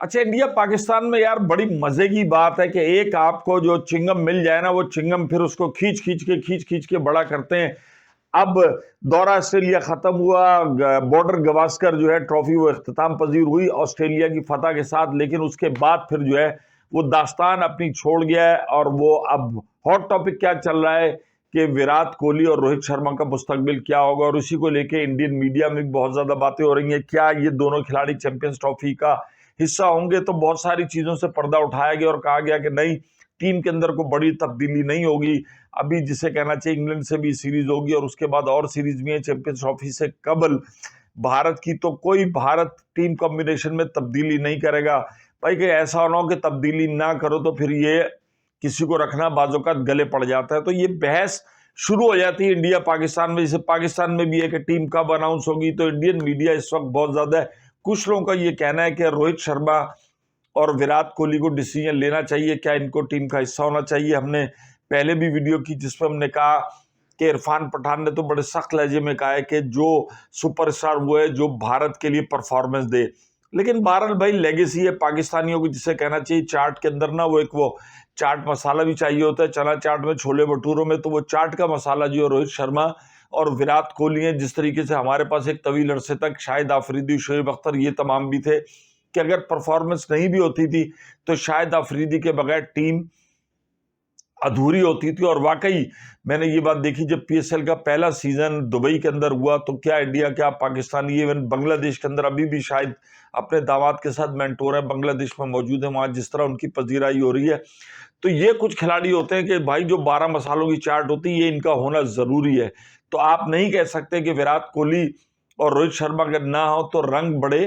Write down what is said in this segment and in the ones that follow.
अच्छा, इंडिया पाकिस्तान में यार बड़ी मजे की बात है कि एक आपको जो चिंगम मिल जाए ना, वो चिंगम फिर उसको खींच खींच के बड़ा करते हैं। अब दौरा ऑस्ट्रेलिया खत्म हुआ, बॉर्डर गवास्कर जो है ट्रॉफी वो इख्तिताम पजीर हुई ऑस्ट्रेलिया की फतह के साथ, लेकिन उसके बाद फिर जो है वो दास्तान अपनी छोड़ गया है। और वो अब हॉट टॉपिक क्या चल रहा है कि विराट कोहली और रोहित शर्मा का मुस्तकबिल क्या होगा, और उसी को लेके इंडियन मीडिया में भी बहुत ज्यादा बातें हो रही हैं। क्या ये दोनों खिलाड़ी चैंपियंस ट्रॉफी का हिस्सा होंगे? तो बहुत सारी चीजों से पर्दा उठाया गया और कहा गया कि नहीं, टीम के अंदर कोई बड़ी तब्दीली नहीं होगी। अभी जिसे कहना चाहिए इंग्लैंड से भी सीरीज होगी और उसके बाद और सीरीज भी है चैंपियंस ट्रॉफी से कबल भारत की, तो कोई भारत टीम कॉम्बिनेशन में तब्दीली नहीं करेगा। भाई कि ऐसा ना हो कि तब्दीली ना करो तो फिर ये किसी को रखना बाज़ोकात गले पड़ जाता है। तो ये बहस शुरू हो जाती है इंडिया पाकिस्तान में। जैसे पाकिस्तान में भी है कि टीम कब अनाउंस होगी, तो इंडियन मीडिया इस वक्त बहुत ज्यादा है। कुछ लोगों का ये कहना है कि रोहित शर्मा और विराट कोहली को डिसीजन लेना चाहिए, क्या इनको टीम का हिस्सा होना चाहिए। हमने पहले भी वीडियो की जिसमें हमने कहा कि इरफान पठान ने तो बड़े सख्त लहजे में कहा है कि जो सुपरस्टार वो है जो भारत के लिए परफॉर्मेंस दे। लेकिन बहरहाल भाई लेगेसी है पाकिस्तानियों को, जिसे कहना चाहिए चाट के अंदर ना वो एक वो चाट मसाला भी चाहिए होता है, चना चाट में, छोले भटूरों में, तो वो चाट का मसाला जो है रोहित शर्मा और विराट कोहली है। जिस तरीके से हमारे पास एक तवील अरसे तक शाहिद आफरीदी, शोएब अख्तर, ये तमाम भी थे कि अगर परफॉर्मेंस नहीं भी होती थी तो शाहिद आफरीदी के बगैर टीम अधूरी होती थी। और वाकई मैंने ये बात देखी जब पीएसएल का पहला सीजन दुबई के अंदर हुआ, तो क्या इंडिया, क्या पाकिस्तान, इवन बांग्लादेश के अंदर अभी भी शायद अपने दामाद के साथ मेंटोर है, बांग्लादेश में मौजूद है, वहां जिस तरह उनकी पजीराई हो रही है। तो ये कुछ खिलाड़ी होते हैं कि भाई जो 12 मसालों की चाट होती है, ये इनका होना जरूरी है। तो आप नहीं कह सकते कि विराट कोहली और रोहित शर्मा अगर ना हो तो रंग बड़े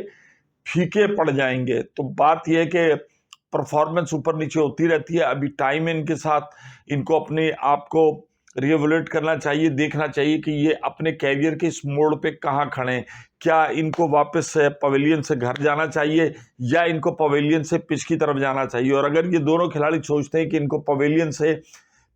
फीके पड़ जाएंगे। तो बात यह है कि परफॉर्मेंस ऊपर नीचे होती रहती है। अभी टाइम है इनके साथ, इनको अपने आप को रिएवोल्यूट करना चाहिए, देखना चाहिए कि ये अपने कैरियर के इस मोड़ पे कहाँ खड़े हैं। क्या इनको वापस पवेलियन से घर जाना चाहिए या इनको पवेलियन से पिच की तरफ जाना चाहिए? और अगर ये दोनों खिलाड़ी सोचते हैं कि इनको पवेलियन से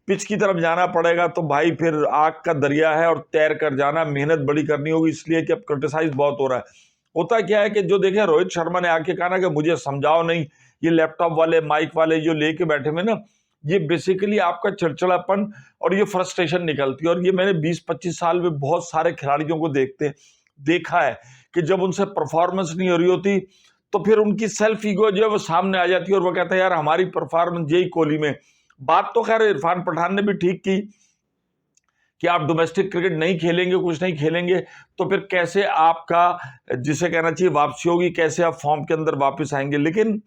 पिच की तरफ जाना पड़ेगा, तो भाई फिर आग का दरिया है और तैर कर जाना, मेहनत बड़ी करनी होगी। इसलिए कि अब क्रिटिसाइज बहुत हो रहा है। होता क्या है कि जो देखे रोहित शर्मा ने आके कहा ना कि मुझे समझाओ नहीं, ये लैपटॉप वाले माइक वाले जो लेके बैठे हुए ना, ये बेसिकली आपका चिड़चिड़ापन और ये फ्रस्ट्रेशन निकलती है। और ये मैंने 20-25 साल में बहुत सारे खिलाड़ियों को देखा है कि जब उनसे परफॉर्मेंस नहीं हो रही होती तो फिर उनकी सेल्फ ईगो जो है वो सामने आ जाती है और वो कहता है यार हमारी परफॉर्मेंस यही कोहली में। बात तो खैर इरफान पठान ने भी ठीक की कि आप डोमेस्टिक क्रिकेट नहीं खेलेंगे, कुछ नहीं खेलेंगे, तो फिर कैसे आपका, जिसे कहना चाहिए, वापसी होगी, कैसे आप फॉर्म के अंदर वापस आएंगे। लेकिन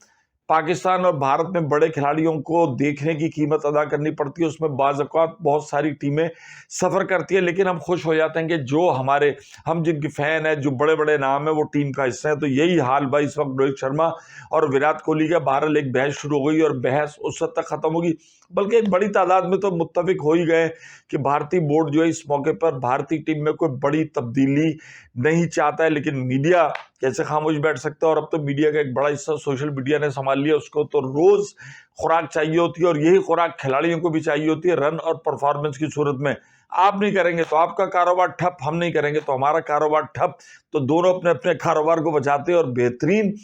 पाकिस्तान और भारत में बड़े खिलाड़ियों को देखने की कीमत अदा करनी पड़ती है, उसमें बाज़ औक़ात बहुत सारी टीमें सफ़र करती है। लेकिन हम खुश हो जाते हैं कि जो हम जिनके फ़ैन हैं, जो बड़े बड़े नाम है, वो टीम का हिस्सा है। तो यही हाल भाई इस वक्त रोहित शर्मा और विराट कोहली का। बहरहाल एक बहस शुरू हो गई और बहस उस हद तक ख़त्म होगी, बल्कि एक बड़ी तादाद में तो मुत्तफिक हो ही गए कि भारतीय बोर्ड जो है इस मौके पर भारतीय टीम में कोई बड़ी तब्दीली नहीं चाहता है। लेकिन मीडिया कैसे खामोश बैठ सकता है? और अब तो मीडिया का एक बड़ा हिस्सा सोशल मीडिया ने संभाल लिया। उसको तो रोज खुराक चाहिए होती है और यही खुराक खिलाड़ियों को भी चाहिए होती है रन और परफॉर्मेंस की सूरत में। आप नहीं करेंगे तो आपका कारोबार ठप, हम नहीं करेंगे तो हमारा कारोबार ठप। तो दोनों अपने अपने कारोबार को बचाते हैं और बेहतरीन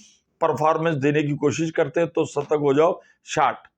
परफॉर्मेंस देने की कोशिश करते हैं। तो सतर्क हो जाओ, शाट।